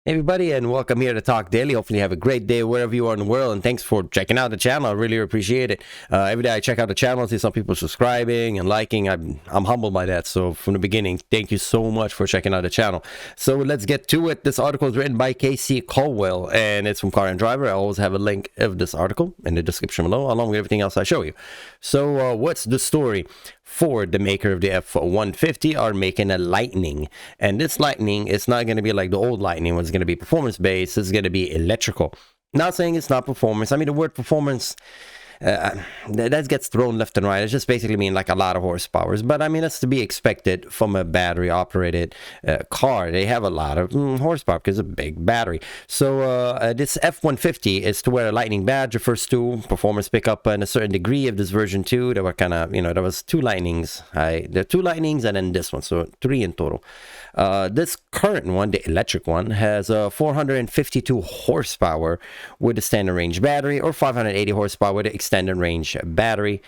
Hey everybody, and welcome here to Talk Daily. Hopefully you have a great day wherever you are in the world, and thanks for checking out the channel. I really appreciate it. Every day I check out the channel, see some people subscribing and liking. I'm humbled by that. So from the beginning, thank you so much for checking out the channel. So let's get to it. This article is written by Casey Colwell, and it's from Car and Driver. I always have a link of this article in the description below, along with everything else I show you. So what's the story? Ford, the maker of the F150, are making a Lightning, and this Lightning is not going to be like the old Lightning, where it's going to be performance based. It's going to be electrical. Not saying it's not performance. I mean, the word performance that gets thrown left and right. It just basically mean like a lot of horsepower, but I mean that's to be expected from a battery operated car. They have a lot of horsepower because it's a big battery. So this F150 is to wear a Lightning badge, refers to performance pickup in a certain degree of this version 2. There were kind of, there was two Lightnings. There are two Lightnings and then this one, so 3 in total. This current one, the electric one, has 452 horsepower with a standard range battery, or 580 horsepower with an extended range battery.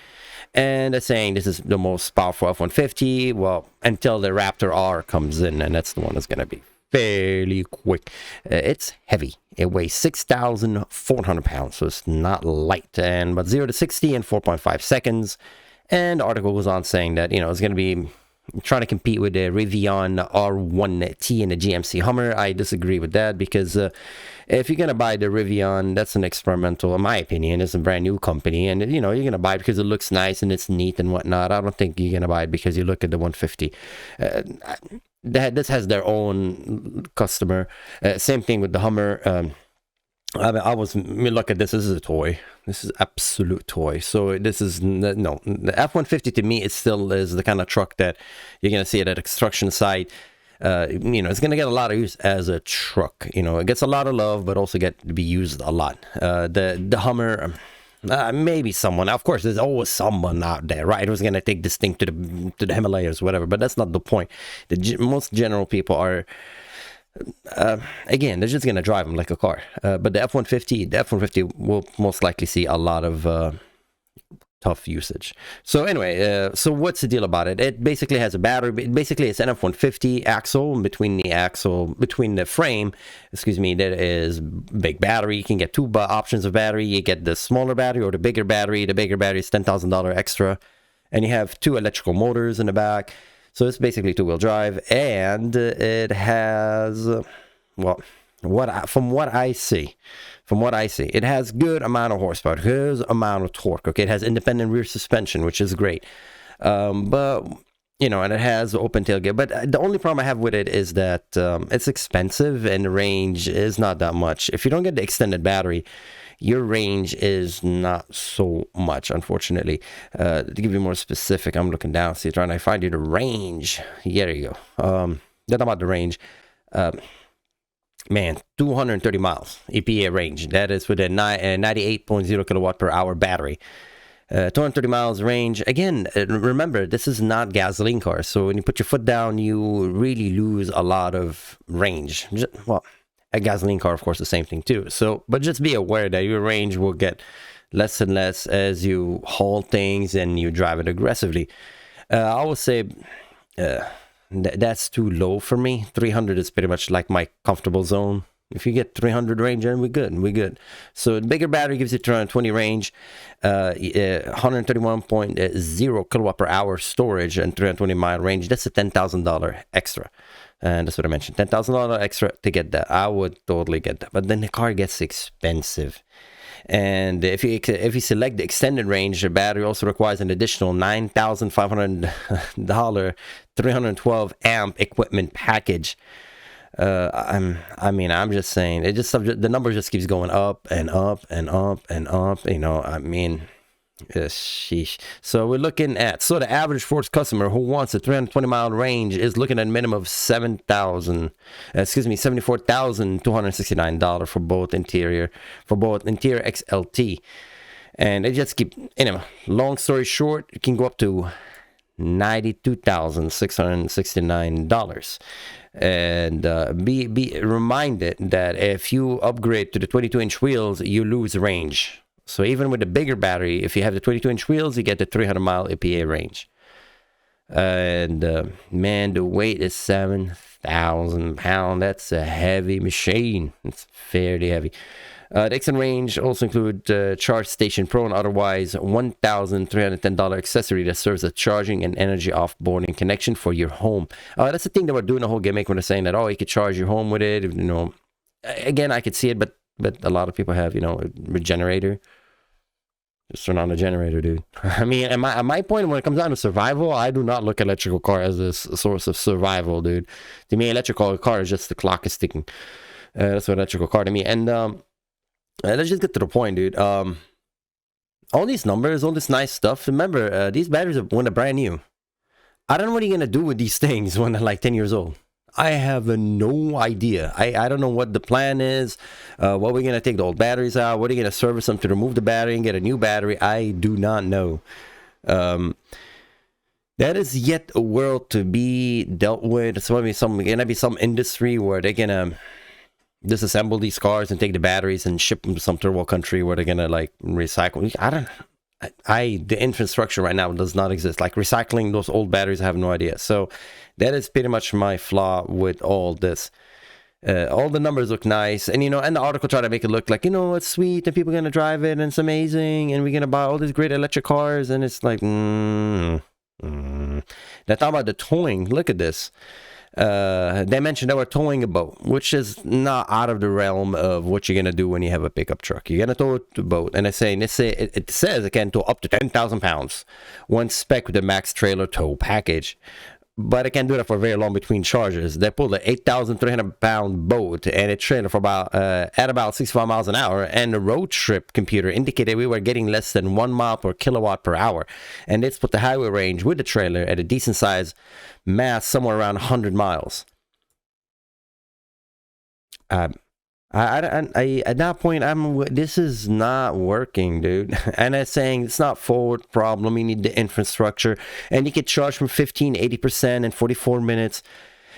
And they're saying this is the most powerful F-150, well, until the Raptor R comes in, and that's the one that's going to be fairly quick. It's heavy. It weighs 6,400 pounds, so it's not light. And but 0 to 60 in 4.5 seconds. And the article goes on saying that, it's going to be trying to compete with the Rivian R1T and the GMC Hummer. I disagree with that, because if you're going to buy the Rivian, that's an experimental, in my opinion. It's a brand new company, and you're going to buy it because it looks nice and it's neat and whatnot. I don't think you're going to buy it because you look at the 150. This has their own customer. Same thing with the Hummer. I look at this. This is a toy. This is absolute toy. So this is no, the F-150 to me, it still is the kind of truck that you're gonna see it at a construction site. It's gonna get a lot of use as a truck. It gets a lot of love, but also get to be used a lot. The Hummer. Maybe someone. Of course, there's always someone out there, right, who's gonna take this thing to the Himalayas, whatever. But that's not the point. Most general people are. Again, they're just gonna drive them like a car. But the F-150 will most likely see a lot of tough usage. So anyway, so what's the deal about it? It basically has a battery. Basically, it's an F-150 axle. Between the frame, there is big battery. You can get two options of battery. You get the smaller battery or the bigger battery. The bigger battery is $10,000 extra, and you have two electrical motors in the back. So it's basically two-wheel drive, and it has, from what I see, it has good amount of horsepower, good amount of torque. Okay, it has independent rear suspension, which is great, but and it has open tailgate. But the only problem I have with it is that it's expensive, and the range is not that much. If you don't get the extended battery, your range is not so much, unfortunately. To give you more specific, I'm looking down, trying to find you the range. Yeah, there you go. That's about the range. 230 miles EPA range. That is with a 98.0 kilowatt per hour battery. 230 miles range. Again, remember, this is not gasoline cars, so when you put your foot down, you really lose a lot of range. A gasoline car, of course, the same thing too. So, but just be aware that your range will get less and less as you haul things and you drive it aggressively. I would say that's too low for me. 300 is pretty much like my comfortable zone. If you get 300 range, then we're good. So the bigger battery gives you 320 range, 131.0 kilowatt per hour storage, and 320 mile range. That's a $10,000 extra. And that's what I mentioned, $10,000 extra to get that. I would totally get that. But then the car gets expensive. And if you select the extended range, the battery also requires an additional $9,500 312 amp equipment package. I'm just saying, the number just keeps going up and up and up and up. Sheesh. So we're looking at, the average Ford customer who wants a 320 mile range is looking at a minimum of $74,269 for both interior XLT. And it just keep, long story short, it can go up to $92,669. And be reminded that if you upgrade to the 22-inch wheels, you lose range. So even with the bigger battery, if you have the 22-inch wheels, you get the 300 mile EPA range. And man, the weight is 7,000 pounds. That's a heavy machine. It's fairly heavy. The extended range also include Charge Station Pro and otherwise $1,310 accessory that serves as charging and energy offboarding connection for your home. That's the thing that we're doing the whole gimmick when they're saying that, oh, you could charge your home with it. You know, again, I could see it, but a lot of people have, you know, a regenerator. Just turn on the generator, dude. I mean, at my point, when it comes down to survival, I do not look at electrical car as a source of survival, dude. To me, electrical car is just the clock is ticking. That's what electrical car to me. And let's just get to the point, dude. All these numbers, all this nice stuff. Remember, these batteries are when they're brand new. I don't know what you're gonna do with these things when they're like 10 years old. I have no idea. I don't know what the plan is. What we're gonna take the old batteries out. What are you gonna service them to remove the battery and get a new battery? I do not know. That is yet a world to be dealt with. It's gonna be some industry where they're gonna disassemble these cars and take the batteries and ship them to some third world country where they're gonna like recycle. The infrastructure right now does not exist. Like recycling those old batteries, I have no idea. So that is pretty much my flaw with all this. All the numbers look nice, and you know, and the article tried to make it look like, you know, it's sweet and people are gonna drive it and it's amazing and we're gonna buy all these great electric cars, and it's like, They're talking about the towing. Look at this. They mentioned they were towing a boat, which is not out of the realm of what you're gonna do when you have a pickup truck. You're gonna tow the boat, and it says it can tow up to 10,000 pounds. One spec with the max trailer tow package, but it can do that for very long between charges. They pulled an 8,300 pound boat and a trailer for at about 65 miles an hour, and the road trip computer indicated we were getting less than 1 mile per kilowatt per hour, and it's put the highway range with the trailer at a decent size mass somewhere around 100 miles. At that point, this is not working, dude. And I'm saying it's not Ford problem. You need the infrastructure, and you can charge from 15 to 80% in 44 minutes.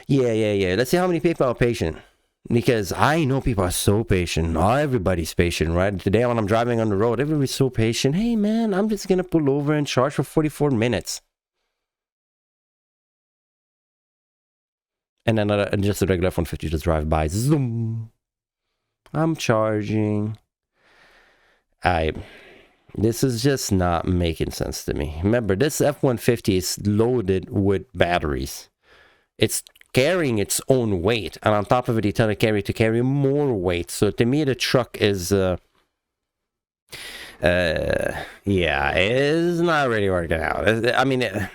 Yeah. Let's see how many people are patient, because I know people are so patient. Everybody's patient, right? Today when I'm driving on the road, everybody's so patient. Hey man, I'm just gonna pull over and charge for 44 minutes. And then just a regular F150 just drive by. Zoom. I'm charging. This is just not making sense to me. Remember, this F150 is loaded with batteries. It's carrying its own weight, and on top of it, you tell the carrier to carry more weight. So to me, the truck is, it's not really working out. I mean,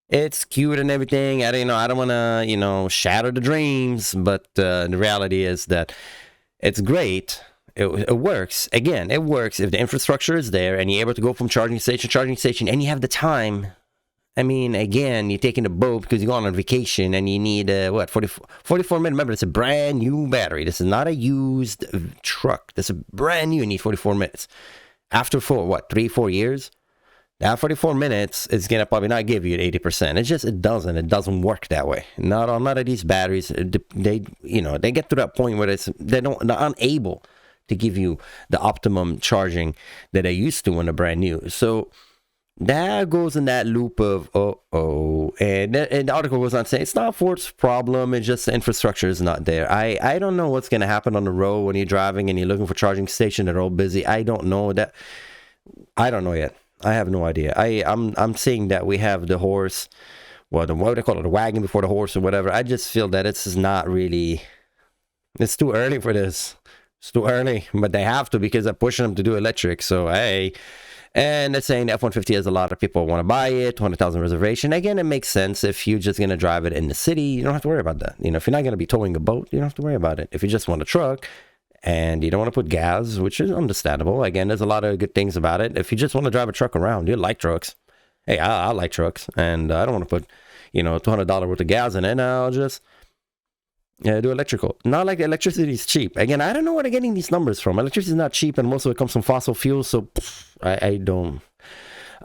it's cute and everything. I don't want to, shatter the dreams, but the reality is that it's great. It works. Again, it works if the infrastructure is there and you're able to go from charging station to charging station, and you have the time. I mean, again, you're taking a boat because you're going on vacation and you need, 44 minutes. Remember, it's a brand new battery. This is not a used truck. This is brand new. You need 44 minutes. After 3-4 years? That 44 minutes is going to probably not give you 80%. It doesn't work that way. Not on none of these batteries. They get to that point where they're unable to give you the optimum charging that they used to when they're brand new. So that goes in that loop of, and the article goes on saying it's not Ford's problem, it's just the infrastructure is not there. I don't know what's going to happen on the road when you're driving and you're looking for charging stations that are all busy. I don't know that. I don't know yet. I have no idea. I'm seeing that we have the horse, what do they call it, the wagon before the horse or whatever. I just feel that it's not really, it's too early for this. It's too early, but they have to because they're pushing them to do electric. So, hey. And it's saying the F-150 has a lot of people want to buy it, 200,000 reservation. Again, it makes sense. If you're just going to drive it in the city, you don't have to worry about that. If you're not going to be towing a boat, you don't have to worry about it. If you just want a truck and you don't want to put gas, which is understandable. Again, there's a lot of good things about it. If you just want to drive a truck around, you like trucks. Hey, I like trucks, and I don't want to put, $200 worth of gas in it. I'll just do electrical. Not like the electricity is cheap. Again, I don't know where they're getting these numbers from. Electricity is not cheap, and most of it comes from fossil fuels. So I don't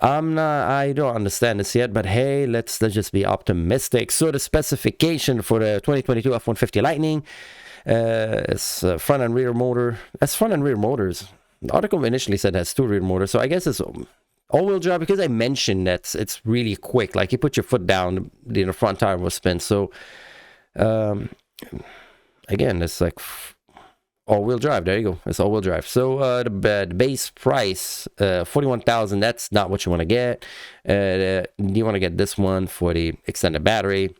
understand this yet. But hey, let's just be optimistic. So the specification for the 2022 F-150 Lightning is front and rear motor. That's front and rear motors. The article initially said it has 2 rear motors, so I guess it's all-wheel drive, because I mentioned that it's really quick. Like you put your foot down, the front tire will spin. So again, it's like all-wheel drive. There you go. It's all-wheel drive. So the base price, 41,000. That's not what you want to get. You want to get this one for the extended battery.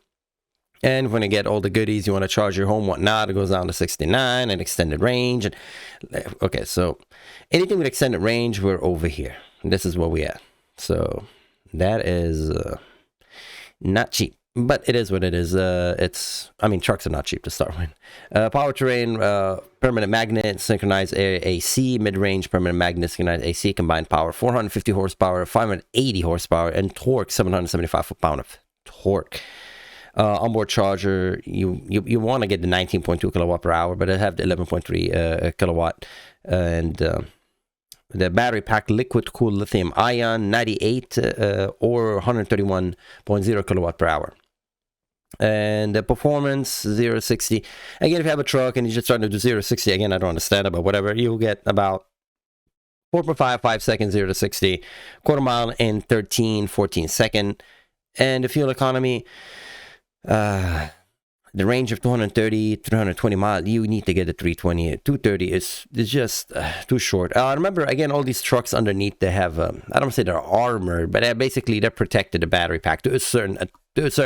And when you get all the goodies, you want to charge your home, whatnot, it goes down to 69 and extended range. And okay, so anything with extended range, we're over here. This is where we at. So that is not cheap, but it is what it is. I mean, trucks are not cheap to start with. Powertrain, permanent magnet, synchronized AC, mid-range permanent magnet, synchronized AC, combined power, 450 horsepower, 580 horsepower, and torque, 775 foot-pound of torque. Onboard charger, you want to get the 19.2 kilowatt per hour, but I have the 11.3 kilowatt. And the battery pack, liquid cooled lithium-ion, 98 or 131.0 kilowatt per hour. And the performance, 0 to 60. Again, if you have a truck and you're just trying to do 0 to 60, again, I don't understand it, but whatever, you'll get about 4.5 seconds, 0 to 60, quarter mile in 14 seconds. And the fuel economy, the range of 230, 320 miles, you need to get a 320. 230 is just too short. Remember, again, all these trucks underneath, they have, I don't want to say they're armored, but basically they're protected, the battery pack, to a certain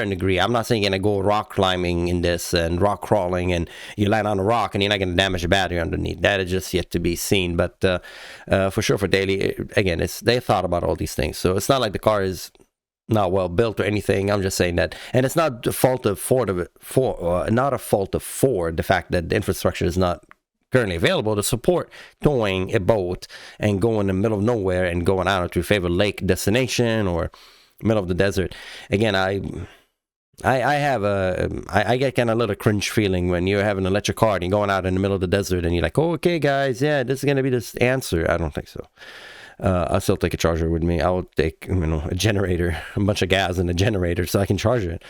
degree. I'm not saying you're going to go rock climbing in this and rock crawling and you land on a rock and you're not going to damage the battery underneath. That is just yet to be seen. But for sure, for daily, again, they thought about all these things. So it's not like the car is not well built or anything. I'm just saying that, and it's not the fault of Ford, not a fault of Ford, the fact that the infrastructure is not currently available to support towing a boat and going in the middle of nowhere and going out to your favorite lake destination or middle of the desert. Again, I get kind of a little cringe feeling when you have an electric car and you're going out in the middle of the desert and you're like, oh, okay, guys, yeah, this is going to be this answer. I don't think so. I'll still take a charger with me. I will take, a generator, a bunch of gas in a generator so I can charge it.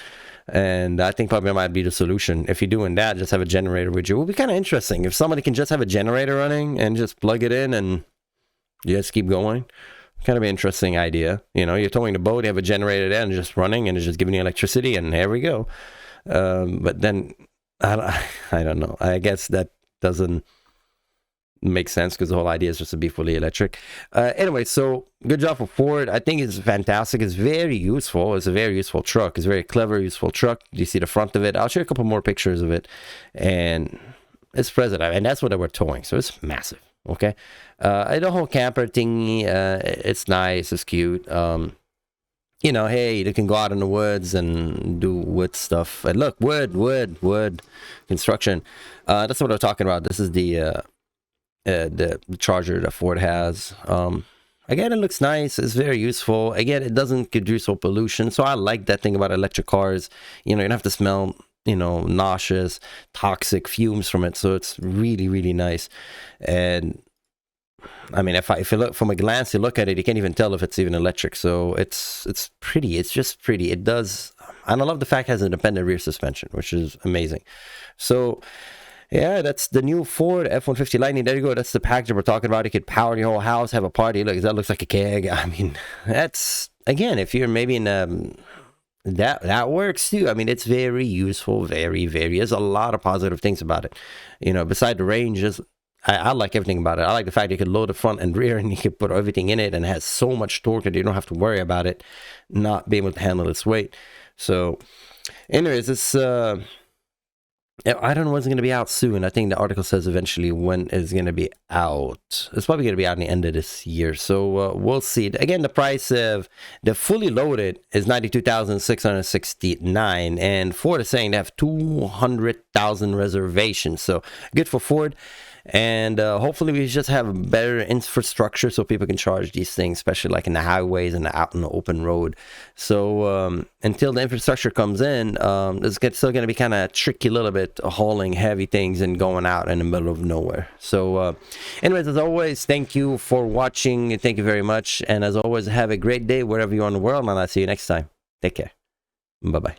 And I think probably that might be the solution. If you're doing that, just have a generator with you. It would be kind of interesting if somebody can just have a generator running and just plug it in and you just keep going. Kind of an interesting idea. You're towing the boat, you have a generator there and just running and it's just giving you electricity and there we go. But then, I don't know. I guess that doesn't makes sense because the whole idea is just to be fully electric. Anyway, so good job for Ford. I think it's fantastic. It's very useful. It's a very useful truck. It's a very clever, useful truck. You see the front of it. I'll show you a couple more pictures of it. And it's present. And that's what they were towing. So it's massive. Okay. The whole camper thingy, it's nice. It's cute. Hey, you can go out in the woods and do wood stuff. And look, wood construction. That's what I'm talking about. This is the charger that Ford has. Again, it looks nice. It's very useful. Again, it doesn't produce pollution. So I like that thing about electric cars. You don't have to smell, nauseous, toxic fumes from it. So it's really, really nice. And I mean, if you look from a glance, you look at it, you can't even tell if it's even electric. So it's pretty. It's just pretty. It does. And I love the fact it has an independent rear suspension, which is amazing. So yeah, that's the new Ford F-150 Lightning. There you go. That's the package we're talking about. You could power your whole house, have a party. Look, that looks like a keg. I mean, that's, again, if you're maybe in that works too. I mean, it's very useful, very, very. There's a lot of positive things about it. Beside the range, I like everything about it. I like the fact you can load the front and rear and you can put everything in it and it has so much torque that you don't have to worry about it not being able to handle its weight. So, anyways, it's I don't know when it's going to be out soon. I think the article says eventually when it's going to be out. It's probably going to be out in the end of this year. So we'll see. Again, the price of the fully loaded is $92,669. And Ford is saying they have 200,000 reservations. So good for Ford. And hopefully we just have better infrastructure so people can charge these things, especially like in the highways and out in the open road. So until the infrastructure comes in, it's still going to be kind of tricky a little bit, hauling heavy things and going out in the middle of nowhere. So anyways, as always, thank you for watching. Thank you very much. And as always, have a great day wherever you are in the world. And I'll see you next time. Take care. Bye-bye.